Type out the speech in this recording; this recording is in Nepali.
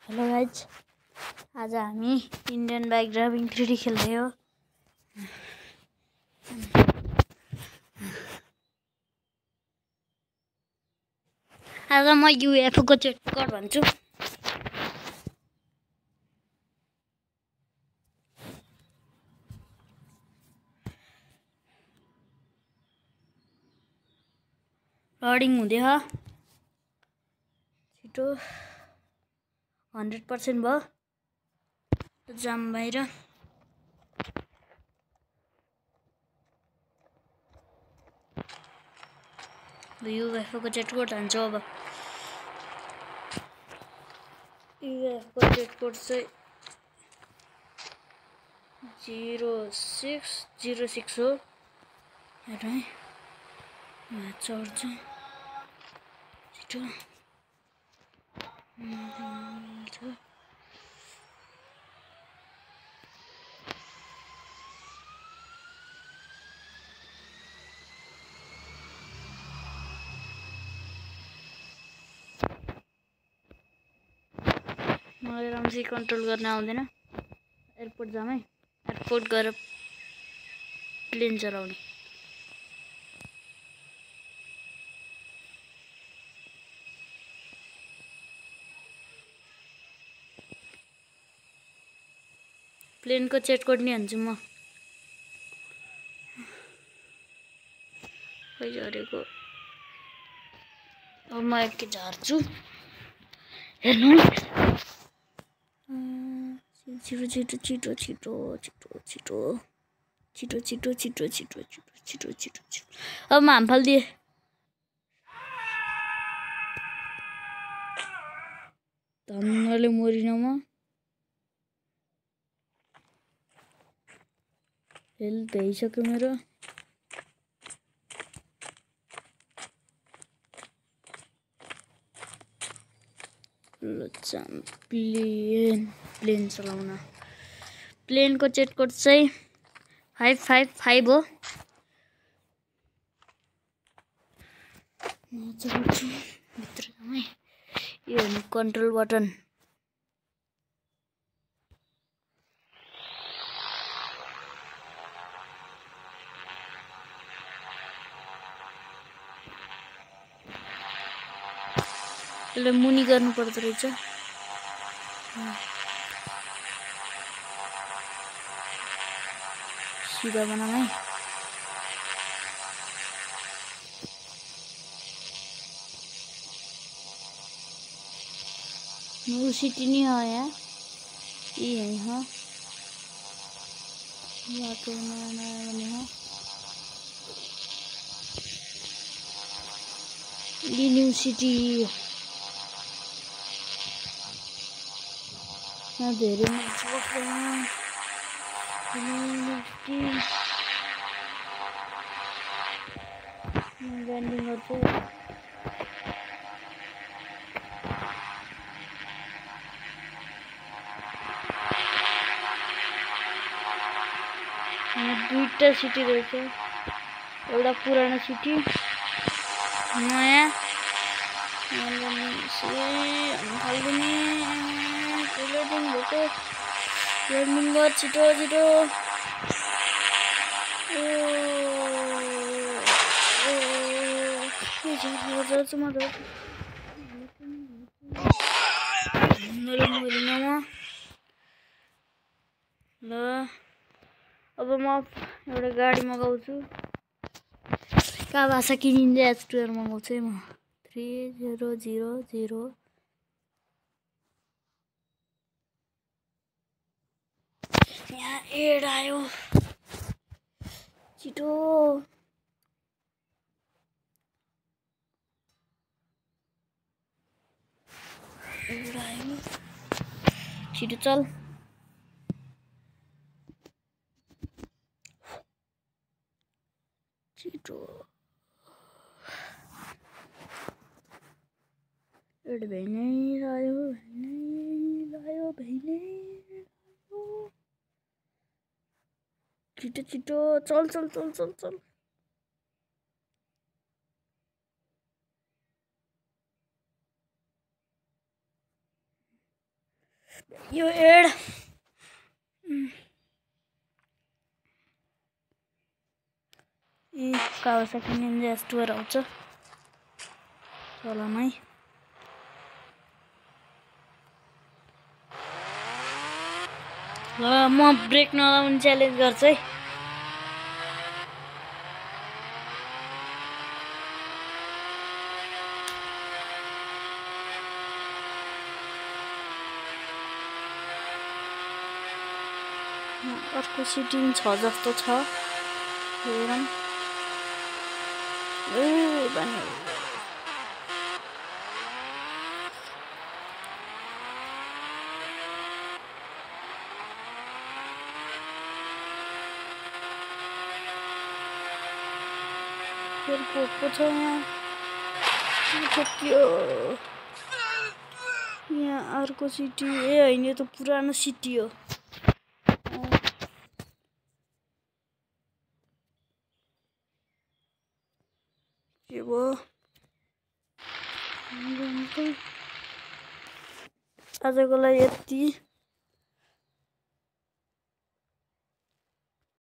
हेलो गाइज, आज हामी इन्डियन बाइक ड्राइभिङ 3D खेल्दै हो। आज म UFO को चेटकोट भन्छु। लोडिङ हुँदैछ, छिटो 100% भयो। जाम बाहिर UFO को चेटकोट हान्छु। अब UFO को चेटकोट चाहिँ 0606 हो। हेर है, यहाँ चढ्छ छिटो। मलाई राम्ररी कन्ट्रोल गर्न आउँदैन। एयरपोर्ट जाम है, एयरपोर्ट गएर प्लेन चलाउने। प्लेनको चेटकोट नि हान्छु म। खै झरेको। अब म एक झार्छु, हेर्नु है। छिटो छिटो छिटो छिटो छिटो छिटो छिटो छिटो छिटो छिटो छिटो छिटो छिटो। अब म हाम फालिदिएँ। धन्नले मरिन म। हेल्थ भइसक्यो मेरो। प्लेन चलाउन। प्लेनको चेटकोट चाहिँ 555 हो। चढ्छु भित्र जाउँ है। यो हेर्नु कन्ट्रोल बटन। यसलाई मुनि गर्नु पर्दो रहेछ। सीधा बनाऊँ है। न्यू सिटी नहीं है यहाँ, ये है बाटो नयाँ बने हो। ये न्यू सिटी यहाँ धेरै मान्छे बस्दैन। ल्यान्डिङ गर्छु। दुईटा सिटी रहेछ, एउटा पुरानो सिटी, नयाँ। ल्यान्डिङ गर छिटो छिटो। ल अब म एउटा गाडी मगाउँछु। कावासाकी निन्जा H2R मगाउँछु है म। 3000। यहाँ एड आयो, छिटो। एड आयो, छिटो चल। छिटो एड भेनै लायो, छिटो छिटो चल चल चल चल चल। यो एड कावासाकी निन्जा S2 आउँछ चलामै ल म ब्रेक नलाउने च्यालेन्ज गर्छु है अर्को सिटिङ छ जस्तो छ हेरौँ ए बन्यो फेरि को छ यहाँ ठोक्यो यहाँ अर्को सिटी ए होइन यो त पुरानो सिटी हो के भयो आजको लागि यति